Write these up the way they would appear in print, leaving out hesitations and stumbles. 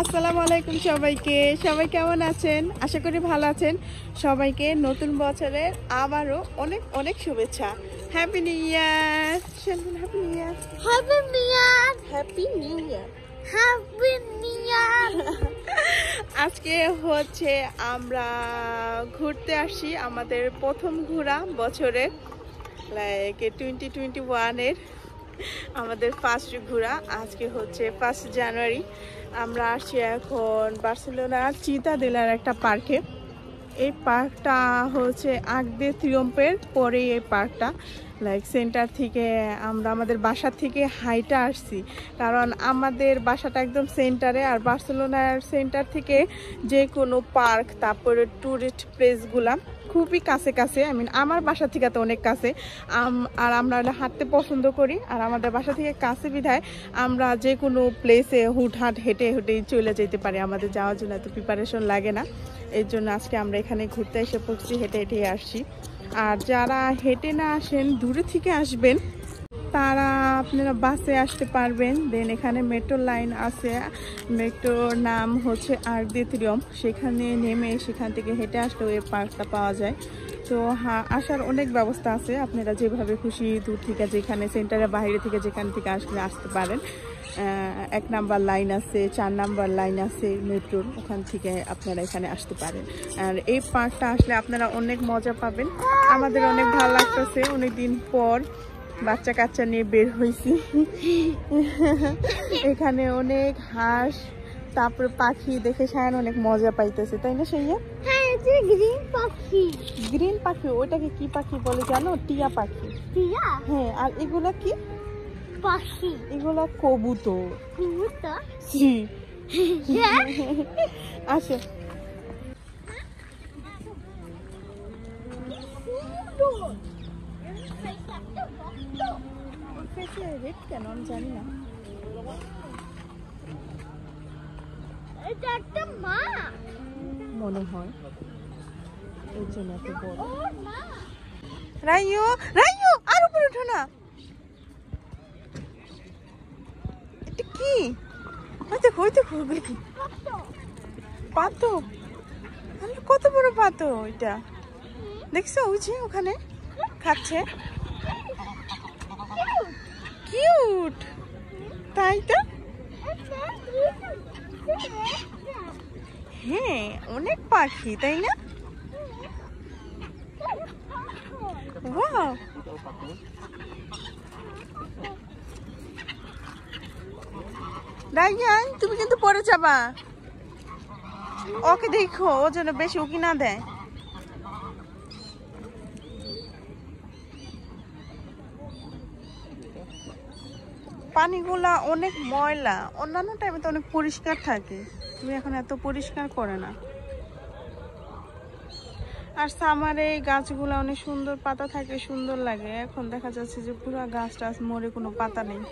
আসসালামু আলাইকুম সবাইকে। সবাই কেমন আছেন? আশা করি ভালো আছেন। সবাইকে নতুন বছরের আবারও অনেক অনেক শুভেচ্ছা। Happy new year. Happy new year. Happy new year. Happy new year. Happy new year. আজকে হচ্ছে আমরা ঘুরতে আসি, আমাদের প্রথম ঘোরা বছরের, লাইক 2021-এর আমাদের ফার্স্ট ঘোরা। আজকে হচ্ছে 1 জানুয়ারি। আমরা আসছি এখন বার্সেলোনার চিতাদেলার একটা পার্কে। এই পার্কটা হচ্ছে আর্ক দে ট্রিউম্ফের পরে এই পার্কটা, লাইক সেন্টার থেকে আমরা আমাদের বাসা থেকে হাইটা আসছি, কারণ আমাদের বাসাটা একদম সেন্টারে, আর বার্সেলোনার সেন্টার থেকে যে কোনো পার্ক তারপরে ট্যুরিস্ট প্লেসগুলা খুবই কাছে কাছে। আমার বাসা থেকে তো অনেক কাছে, আর আমরা হাঁটতে পছন্দ করি, আর আমাদের বাসা থেকে কাছে বিধায় আমরা যে কোনো প্লেসে হুটহাট হেঁটে হেঁটেই চলে যেতে পারি, আমাদের যাওয়ার জন্য এত প্রিপারেশন লাগে না। এর জন্য আজকে আমরা এখানে ঘুরতে এসে পড়ছি, হেঁটে হেঁটে আসছি। আর যারা হেঁটে না আসেন, দূরে থেকে আসবেন, তারা আপনারা বাসে আসতে পারবেন। দেন এখানে মেট্রো লাইন আছে, মেট্রোর নাম হচ্ছে আর্ক দে ট্রিউম্ফ। সেখানে নেমে সেখান থেকে হেঁটে আসলেও এই পার্কটা পাওয়া যায়। তো হ্যাঁ, আসার অনেক ব্যবস্থা আছে, আপনারা যেভাবে খুশি দূর থেকে যেখানে সেন্টারের বাইরে থেকে যেখান থেকে আসতে পারেন। 1 নাম্বার লাইন আছে, 4 নাম্বার লাইন আছে মেট্রোর, ওখান থেকে আপনারা এখানে আসতে পারেন। আর এই পার্কটা আসলে আপনারা অনেক মজা পাবেন। আমাদের অনেক ভালো লাগতেছে, অনেকদিন পর বাচ্চা কাচ্চা নিয়ে বের হয়েছি। এখানে অনেক হাঁস তারপরে পাখি দেখে সায়ন অনেক মজা পাইতেছে, তাই না সাইয়া? হ্যাঁ, যে গ্রিন পাখি। গ্রিন পাখি, ওইটাকে কি পাখি বলে জানো? টিয়া পাখি। টিয়া? হ্যাঁ। আর এগুলা কি পাখি? এগুলা কবুতর। কবুতর? জি। আসো। রেড কেন আমি জানি না। এটা একটা মা মনে হয় এই জন্য এত বড়। মা। রাইয়ো রাইয়ো, আর উপরে ওঠো না। এটা কি? ওই দেখো ওগুলো কি? পাতো। কত বড় পাতো এটা, দেখছো? ওই যে ওখানে খাচ্ছে। কিউট, তাই তো? হ্যাঁ, অনেক পাখি, তাই না? ওয়াও। রাইয়ান, তুমি কিন্তু পড়ে যাবা। ওকে দেখো, ও যেন বেশি উকি না দেয়। পানিগুলা অনেক ময়লা, অন্যান্য টাইমে তো অনেক পরিষ্কার থাকে, তুমি এখন এত পরিষ্কার করে না। আর সামারে গাছগুলা অনেক সুন্দর পাতা থাকে, সুন্দর লাগে। এখন দেখা যাচ্ছে যে পুরো গাছ টাছ মরে কোনো পাতা নেই।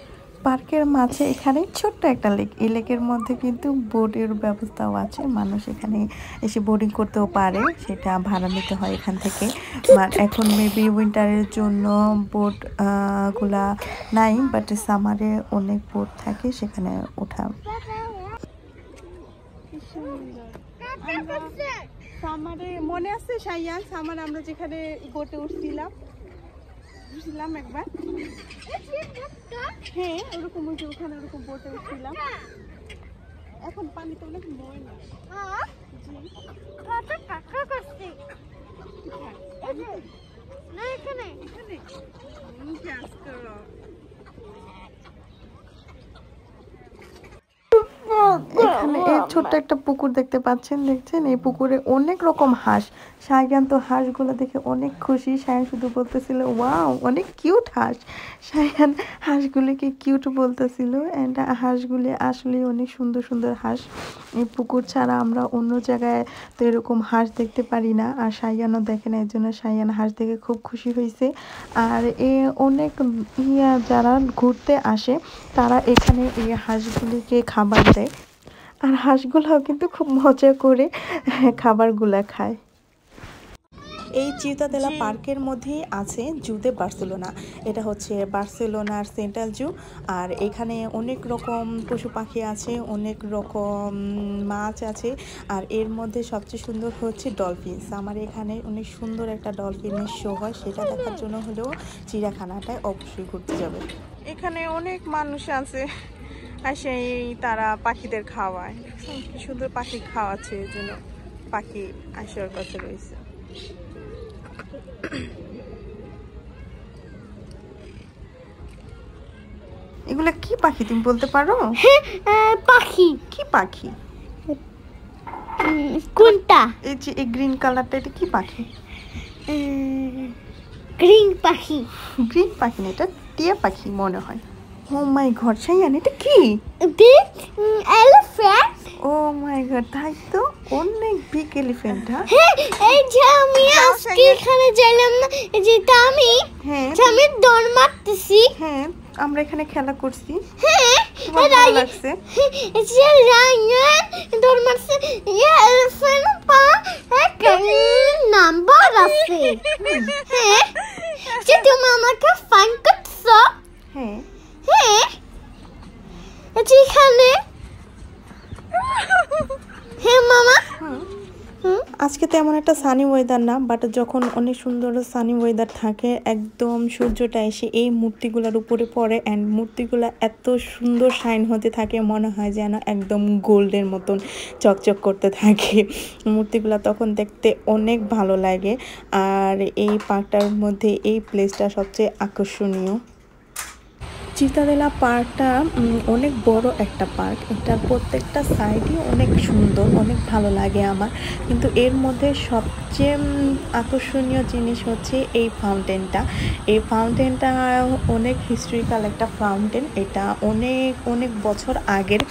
পার্কের মাঝে এখানে ছোট্ট একটা লেক, এই লেকের মধ্যে কিন্তু বোটের ব্যবস্থাও আছে, মানুষ এখানে এসে বোটিং করতেও পারে, সেটা ভাড়া নিতে হয় এখান থেকে। এখন মেবি উইন্টারের জন্য বোট গুলা নাই, বাট সামারে অনেক বোট থাকে, সেখানে ওঠা। সামারে মনে আছে সাইয়ান, সামার আমরা যেখানে বোটে উঠছিলাম একবার। হ্যাঁ ওরকম ওই যে ওখানে ওরকম বোটে উঠছিলাম। এখন পানিতে অনেক ময়লা। এখানে এই ছোট্ট একটা পুকুর দেখতে পাচ্ছেন, দেখছেন এই পুকুরে অনেক রকম হাঁস। সায়ান তো হাঁসগুলো দেখে অনেক খুশি। সায়ান শুধু বলতেছিল ওয়াও অনেক কিউট হাঁস। সায়ান হাঁসগুলিকে কিউট বলতেছিল, অ্যান্ড হাঁসগুলি আসলে অনেক সুন্দর সুন্দর হাঁস। এই পুকুর ছাড়া আমরা অন্য জায়গায় তো এরকম হাঁস দেখতে পারি না, আর সায়ানও দেখে না, এর জন্য সায়ান হাঁস দেখে খুব খুশি হয়েছে। আর অনেক যারা ঘুরতে আসে তারা এখানে এই হাঁসগুলিকে খাবার দেয়, আর হাঁসগুলাও কিন্তু খুব মজা করে খাবারগুলা খায়। এই চিউতাদেলা পার্কের মধ্যেই আছে জু দে বার্সেলোনা। এটা হচ্ছে বার্সেলোনার সেন্ট্রাল জু। আর এখানে অনেক রকম পশু পাখি আছে, অনেক রকম মাছ আছে, আর এর মধ্যে সবচেয়ে সুন্দর হচ্ছে ডলফিনস। আমার এখানে অনেক সুন্দর একটা ডলফিনের শো হয়, সেটা দেখার জন্য হলেও চিড়িয়াখানাটায় অবশ্যই ঘুরতে যাবে। এখানে অনেক মানুষ আছে, আর সেই তারা পাখিদের খাওয়ায়। কি সুন্দর পাখি খাওয়াচ্ছে, এই জন্য পাখি আসার কথা রয়েছে। এগুলা কি পাখি তুমি বলতে পারো? পাখি। কি পাখি? কোনটা? এই যে এই গ্রিন কালারটা, এটা কি পাখি? গ্রিন পাখি। গ্রিন পাখি না, এটা টিয়া পাখি মনে হয়। ও মাই গড সাইয়ান, এটা কি? এলিফ্যান্ট। ও মাই গড, তাই তো অনেক বিগ এলিফ্যান্ট। এই যে আমি আজকে এখানে যাইলাম না, এই যে আমি দৌড় মারতেছি। হ্যাঁ আমরা এখানে খেলা করছি। হ্যাঁ ভালো লাগছে। এই যে রায়ান দৌড় মারছে, এলিফ্যান্ট পা নাম্বার আছে। হ্যাঁ যে তুমি আমাকে ফাইন করছো। হ্যাঁ হ্যাঁ এখানে। হ্যাঁ মামা। আজকে তেমন একটা সানি ওয়েদার না, বাট যখন অনেক সুন্দর সানি ওয়েদার থাকে একদম সূর্যটা এসে এই মূর্তিগুলোর উপরে পড়ে, অ্যান্ড মূর্তিগুলো এত সুন্দর শাইন হতে থাকে, মনে হয় যেন একদম গোল্ডের মতন চকচক করতে থাকে মূর্তিগুলো, তখন দেখতে অনেক ভালো লাগে। আর এই পার্কটার মধ্যে এই প্লেসটা সবচেয়ে আকর্ষণীয়। চিতাদেলা পার্কটা অনেক বড় একটা পার্ক, এটার প্রত্যেকটা সাইডই অনেক সুন্দর, অনেক ভালো লাগে আমার। কিন্তু এর মধ্যে সবচেয়ে আকর্ষণীয় জিনিস হচ্ছে এই ফাউন্টেনটা। এই ফাউন্টেনটা অনেক হিস্টোরিক্যাল একটা ফাউন্টেন। এটা অনেক অনেক বছর আগের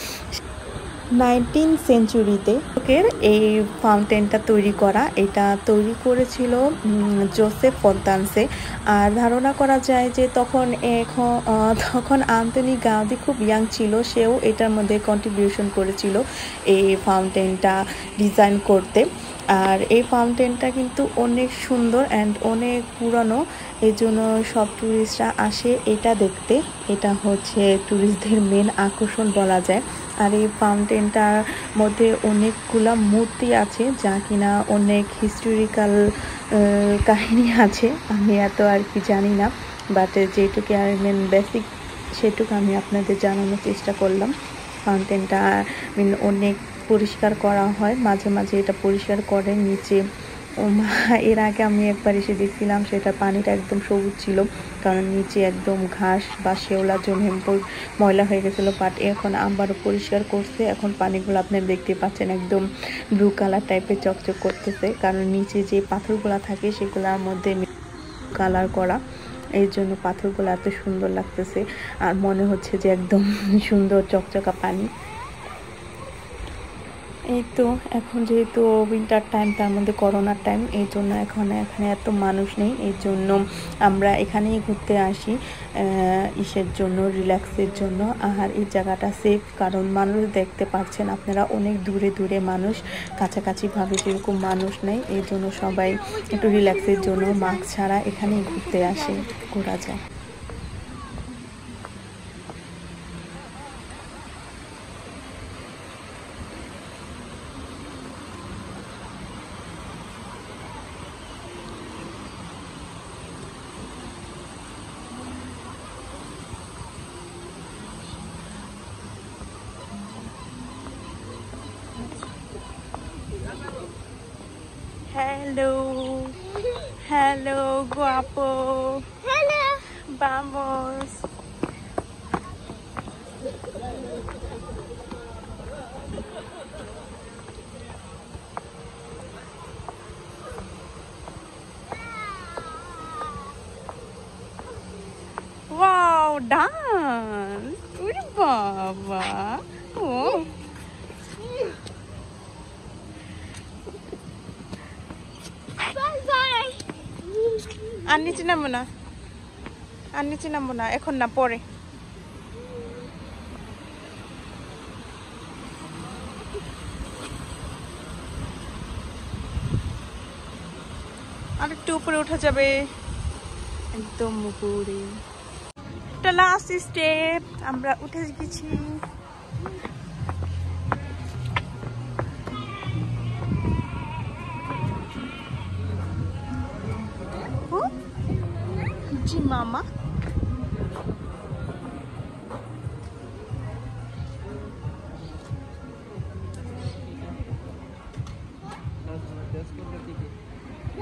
19th সেঞ্চুরিতে এই ফাউন্টেনটা তৈরি করা। এটা তৈরি করেছিল জোসেফ ফন্তানসে। আর ধারণা করা যায় যে তখন আন্তনি গাউদি খুব ইয়াং ছিল, সেও এটার মধ্যে কন্ট্রিবিউশন করেছিল এই ফাউন্টেনটা ডিজাইন করতে। আর এই ফাউন্টেনটা কিন্তু অনেক সুন্দর অ্যান্ড অনেক পুরানো, এই জন্য সব ট্যুরিস্টরা আসে এটা দেখতে। এটা হচ্ছে ট্যুরিস্টদের মেন আকর্ষণ বলা যায়। আর এই ফাউন্টেনটার মধ্যে অনেকগুলা মূর্তি আছে, যা কিনা অনেক হিস্টোরিক্যাল কাহিনী আছে। আমি এত আর কি জানি না, বাট যেটুকু আর মেন বেসিক সেটুকু আমি আপনাদের জানানোর চেষ্টা করলাম। ফাউন্টেনটা অনেক পরিষ্কার করা হয়, মাঝে মাঝে এটা পরিষ্কার করে নিচে। এর আগে আমি একবার এসে দেখছিলাম, সেটা পানিটা একদম সবুজ ছিল, কারণ নিচে একদম ঘাস বা শেওলা জমে ময়লা হয়ে গেছিলো। বাট এখন আবারও পরিষ্কার করছে, এখন পানিগুলো আপনারা দেখতে পাচ্ছেন একদম ব্লু কালার টাইপের চকচক করতেছে, কারণ নিচে যে পাথরগুলো থাকে সেগুলোর মধ্যে কালার করা, এই জন্য পাথরগুলো এত সুন্দর লাগতেছে। আর মনে হচ্ছে যে একদম সুন্দর চকচকা পানি। এই তো এখন যেহেতু উইন্টার টাইম, তার মধ্যে করোনার টাইম, এই জন্য এখানে এত মানুষ নেই। এই জন্য আমরা এখানেই ঘুরতে আসি ইসের জন্য, রিল্যাক্সের জন্য। আর এই জায়গাটা সেফ, কারণ মানুষ দেখতে পাচ্ছেন আপনারা অনেক দূরে দূরে মানুষ, কাছাকাছিভাবে যেরকম মানুষ নেই। এই জন্য সবাই একটু রিল্যাক্সের জন্য মাস্ক ছাড়া এখানেই ঘুরতে আসে, ঘোরা যায়। Hello. Hello, guapo. Hello. Vamos. Wow, dance. Uri baba. Oh. Bye bye. আর নিচে নামবো না, আর নিচে নামবো না, এখন না, পরে। আর একটু উপরে উঠা যাবে, একদম উপরে। এটা লাস্ট স্টেপ, আমরা উঠে গেছি। জি মামা।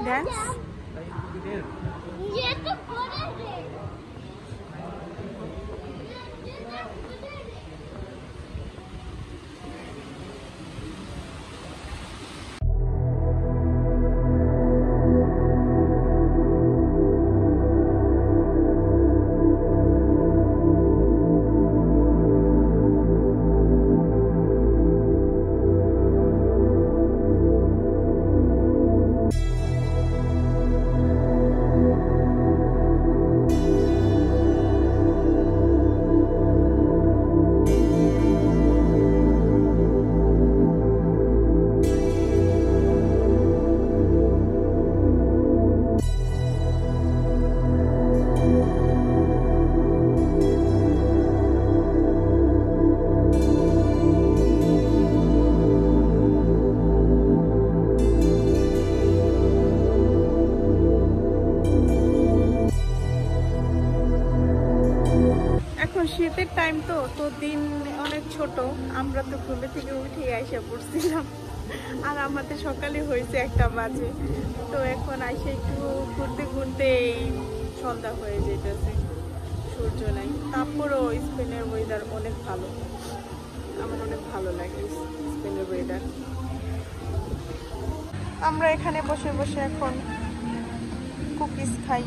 Dance? ये तो पूरा है। শীতের টাইম তো তো দিন অনেক ছোট, আমরা তো ঘুমে থেকে উঠে আইসা পড়ছিলাম, আর আমাদের সকালে হয়েছে 1টা বাজে। তো এখন আইসা একটু ঘুরতে ঘুরতে সন্ধ্যা হয়ে যেতেছে, সূর্য নাই। তারপরও স্পেনের ওয়েদার অনেক ভালো, আমার অনেক ভালো লাগে স্পেনের ওয়েদার। আমরা এখানে বসে বসে এখন কুকিজ খাই।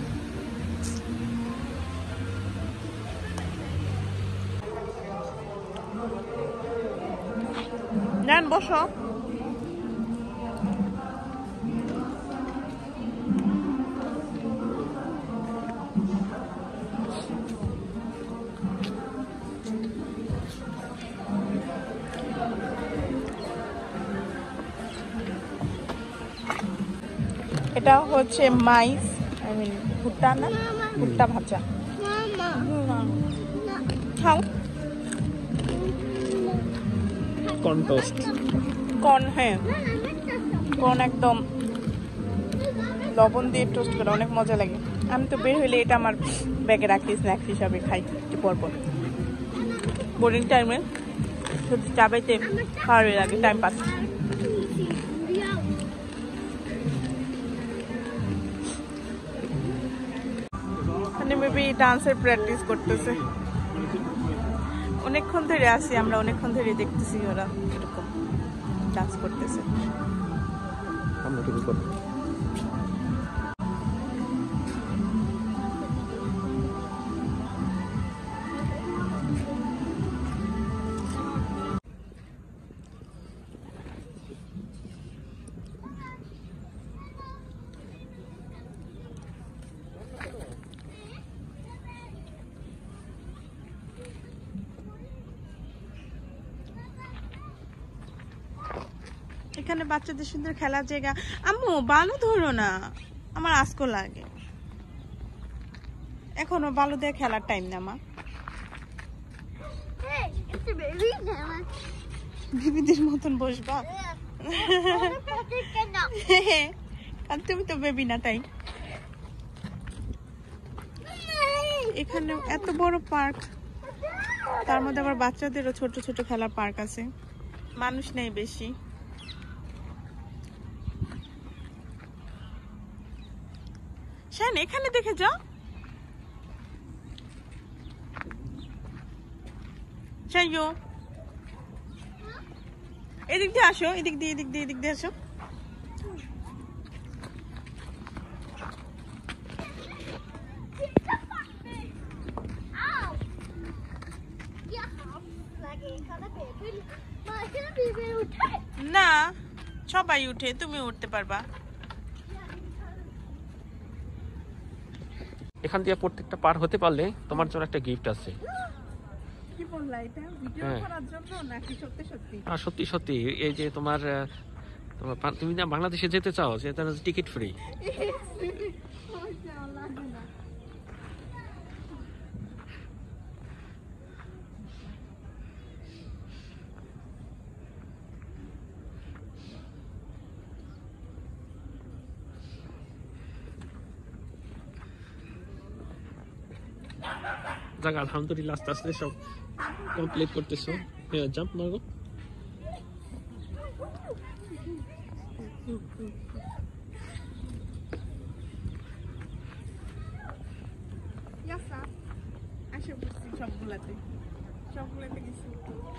নেন বসো। এটা হচ্ছে মাইস, আই মিন ভুট্টা, না ভুট্টা ভাজা। খাও। কর্ন টোস্ট, কর্ন, হ্যাঁ কর্ন একদম লবণ দিয়ে টোস্ট করে অনেক মজা লাগে। আমি তো বের হইলে এটা আমার ব্যাগে রাখি, স্ন্যাক্স হিসাবে খাই একটু পরপর। বোরিং টাইমে শুধু চাবাইতে ভালোই লাগে, টাইম পাস। মানে মেবি ডান্সের প্র্যাকটিস করতেছে। অনেকক্ষণ ধরে আসি আমরা, অনেকক্ষণ ধরে দেখতেছি ওরা এরকম ডান্স করতেছে। আমরা শুরু করব। এখানে বাচ্চাদের সুন্দর খেলার জায়গা। আম্মু বালু ধরো না, আমার আজকো লাগে। এখনো বালু দিয়ে খেলার টাইম না মা। বেবিদের মতন বসবা, কারণ তুমি তো বেবি না, তাই। এখানে এত বড় পার্ক, তার মধ্যে আবার বাচ্চাদেরও ছোট ছোট খেলার পার্ক আছে। মানুষ নেই বেশি। শান এখানে দেখে যাও। শাইও এদিক দিয়ে আসো, এদিক দিয়ে আসো। না সবাই উঠে, তুমি উঠতে পারবা। এখান দিয়ে প্রত্যেকটা পার হতে পারলে তোমার জন্য একটা গিফট আছে। কি বললা এটা ভিডিও করার জন্য নাকি সত্যি সত্যি? সত্যি সত্যি, এই যে তোমার তুমি না বাংলাদেশে যেতে চাও, যে টিকিট ফ্রি। যাক আলহামদুলিল্লাহ, আস্তে আস্তে সব কমপ্লিট করতেছো। জাম্প মারো।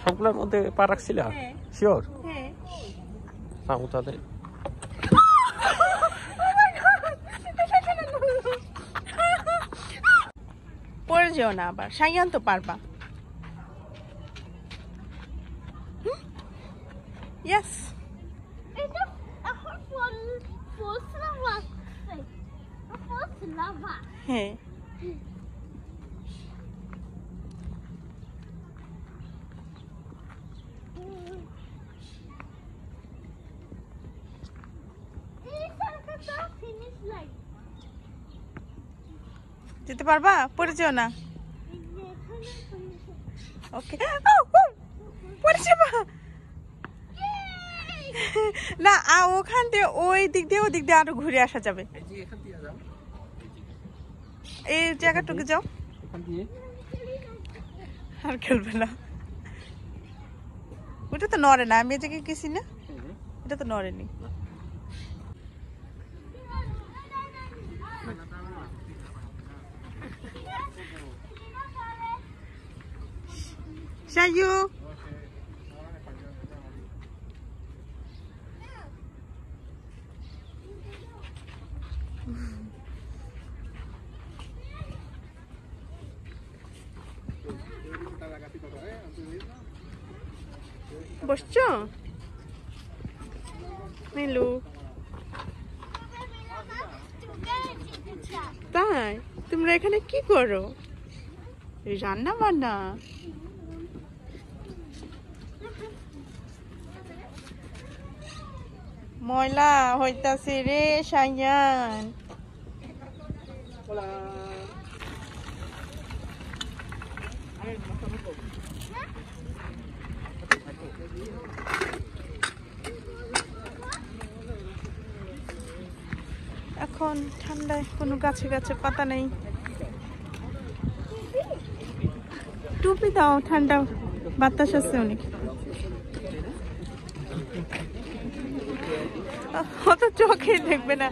সবগুলোর মধ্যে পা রাখছিলা? শিওর? হ্যাঁ তাহলে পড়ে যেও না আবার, সাইয়ান তো পারবা। ইয়েস হ্যাঁ। যেতে পারবা, পড়ে যেও না। ওকে পড়ে যাবা না, ওখান দিয়ে ওই দিক দিয়ে ওই দিক দিয়ে আরো ঘুরে আসা যাবে। এই জায়গাটুকু যাও, আর খেলবে না। ওটা তো নড়ে না, আমি এই জায়গায় গেছি না, এটা তো নড়েনি। Shayu. বসছো? মিলু তাই তোমরা এখানে কি করো? রান্না বান্না? ময়লা হইতাছে রে সাইয়ান। এখন ঠান্ডায় কোনো গাছে গাছে পাতা নেই। টুপি দাও, ঠান্ডা বাতাস আছে অনেক। অত চোখে দেখবে না।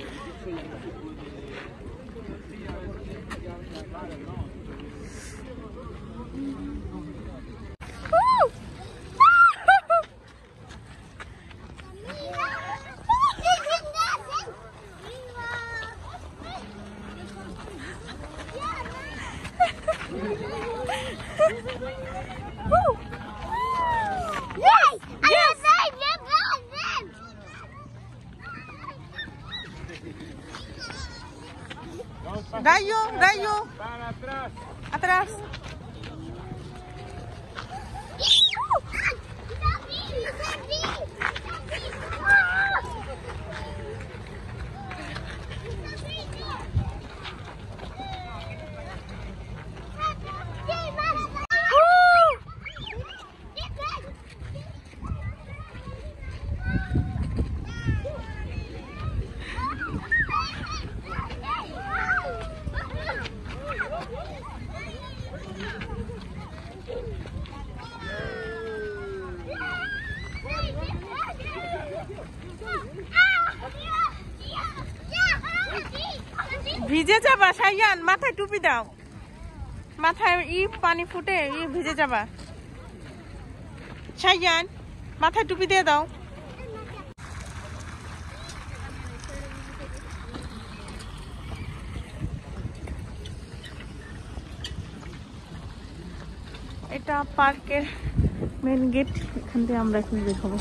Rayo, Rayo. Atrás. ভিজে যাবা সাইয়ান, মাথায় টুপি দাও, মাথায় পানি ফুটে ভিজে যাবা। সাইয়ান মাথায় টুপি দিয়ে দাও। এটা পার্কের মেন গেট, এখান থেকে আমরা এখন বের হবো।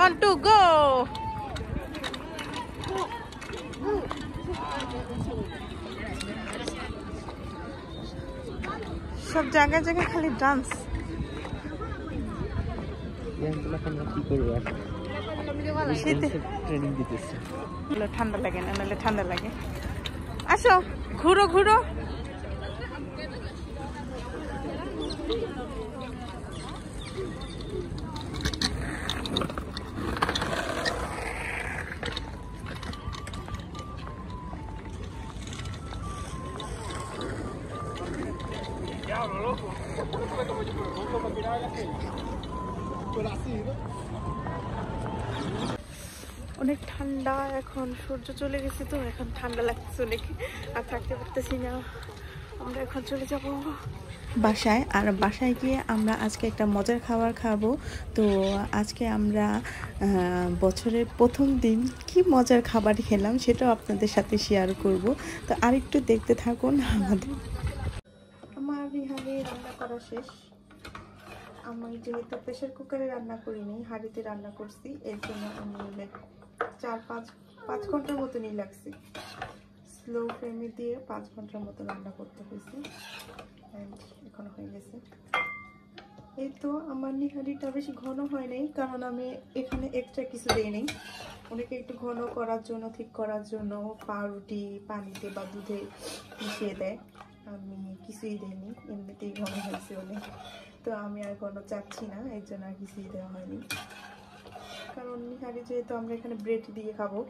On to go. সব জায়গায় জায়গায় খালি ডান্স। ঠান্ডা লাগে না, নাহলে ঠান্ডা লাগে। আসো ঘুরো ঘুরো। অনেক ঠান্ডা, এখন সূর্য চলে গেছে তো এখন ঠান্ডা লাগছে অনেক, আর থাকতে পারতেছি না। আমরা এখন চলে যাব বাসায়। আর বাসায় গিয়ে আমরা আজকে একটা মজার খাবার খাবো। তো আজকে আমরা বছরের প্রথম দিন কি মজার খাবার খেলাম সেটাও আপনাদের সাথে শেয়ার করব। তো আরেকটু দেখতে থাকুন। আমার রিহানে রান্না করা শেষ। আমি যেহেতু প্রেশার কুকারে রান্না করিনি, হাঁড়িতে রান্না করছি, এর জন্য আমি 4-5 ঘন্টার মতনই লাগছে। স্লো ফ্লেমে দিয়ে 5 ঘন্টার মতো রান্না করতে হয়েছে। এখন হয়ে গেছে। এই তো আমার নিহারিটা বেশি ঘন হয় নাই, কারণ আমি এখানে এক্সট্রা কিছু দিই নেই। অনেকে একটু ঘন করার জন্য, ঠিক করার জন্য পাউরুটি পানিতে বা দুধে মিশিয়ে দেয়, আমি কিছুই দিইনি, এমনিতেই ঘন হয়েছে অনেক। তো আমি আর ঘন চাচ্ছি না, এর জন্য আর কিছুই দেওয়া হয়নি। কারণ নিহারি যেহেতু আমরা এখানে ব্রেড দিয়ে খাবো,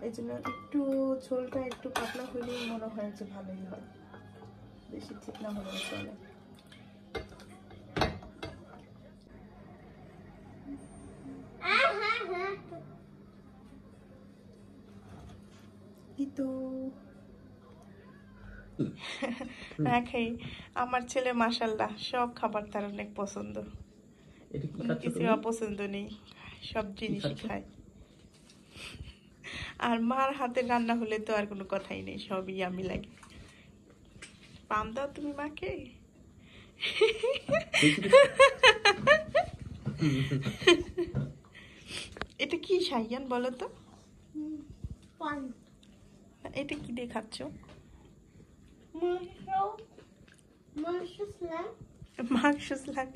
এই জন্য একটু ঝোলটা একটু পাতলা হলেই মনে হয় যে ভালোই হয়, বেশি ঠিক না হলেও চলে। আমার ছেলে মাশাআল্লাহ সব খাবার তার অনেক পছন্দ, কিছু অপছন্দ নেই, সব জিনিসই খায়। আর মার হাতের রান্না হলে তো আর কোনো কথাই নেই, সবই আমি লাগে। পাম দাও তুমি মাকে। এটা কি সাইয়ান বলো তো? এটা কি দিয়ে খাচ্ছ? মাংস স্লাইম।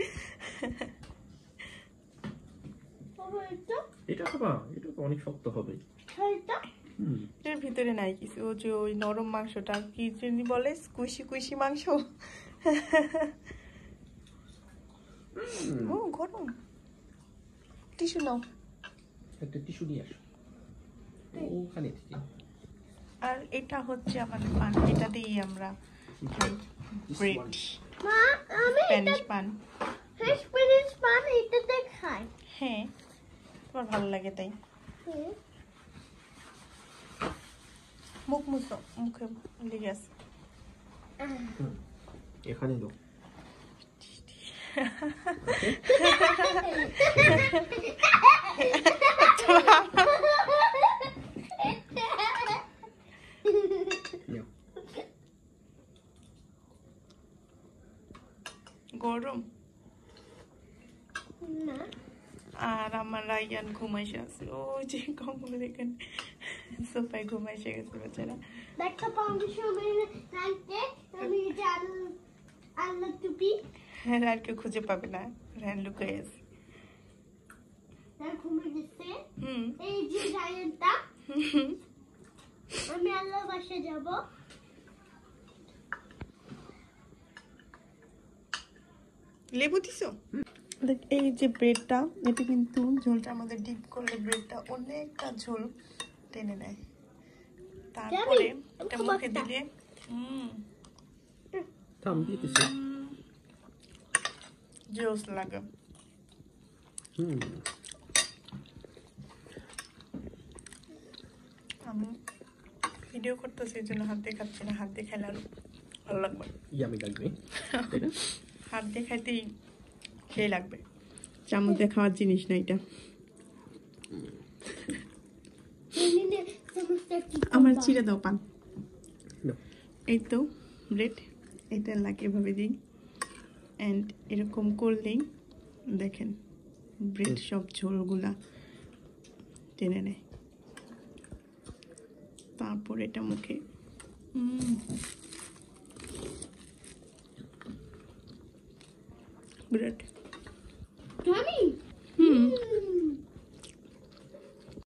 এটা খাবা? এটা তো অনেক শক্ত হবে। এর ভিতরে নাই কিছু, ও যে ওই নরম মাংসটা কি জানি বলে, কুইশি কুইশি মাংস। ও গরম। টিস্যু নাও, একটা টিস্যু নিয়ে আসো ওখানে থেকে। আর এটা হচ্ছে আমাদের পান, এটা দিয়ে আমরা খাই ব্রেড, স্প্যানিশ পান। স্প্যানিশ পান এটাতে খাই। হ্যাঁ, তোমার ভালো লাগে তাই। মুখ মুছো, মুখে লেগে আছে। এখানে দাও। গরম। আর আমার রায়ান ঘুমাইছে আছে, ওই যে কম্বল এখানে সোফায় ঘুমাইছে গেছে বেচারা। দেখো পাউন্ডেশনের রাইতে আমি জান আল্লাহ টুপি আর কেউ খুঁজে পাবে না, রায়ান লুকিয়ে আছে। আর ঘুমিয়ে গেছে। এই যে রায়ানটা, আমি আল্লাহর বাসায় যাব। লেবু দিছো? দেখ এই যে ব্রেডটা, এটা কিন্তু ঝোলটা আমাদের ডিপ করলে ব্রেডটা অনেকটা ঝোল টেনে নেয়। তারপরে এটা মুখে দিলে থাম দিতেছি। জোস লাগে। আমি ভিডিও করতেছি এই জন্য হাত দিয়ে খাচ্ছি না, হাত দিয়ে খাইলে আরো ভালো লাগবে। ইয়ামি লাগবে, তাই না? হাত দিয়ে খাইতেই খেয়ে লাগবে, চামচ দিয়ে খাওয়ার জিনিস না এটা। আমার ছিঁড়ে দাও পান। No. এই তো ব্রেড, এটা লাগে এভাবে দিই, অ্যান্ড এরকম করলেই দেখেন ব্রেড সব ঝোলগুলা টেনে নেয়। তারপর এটা মুখে ব্রেড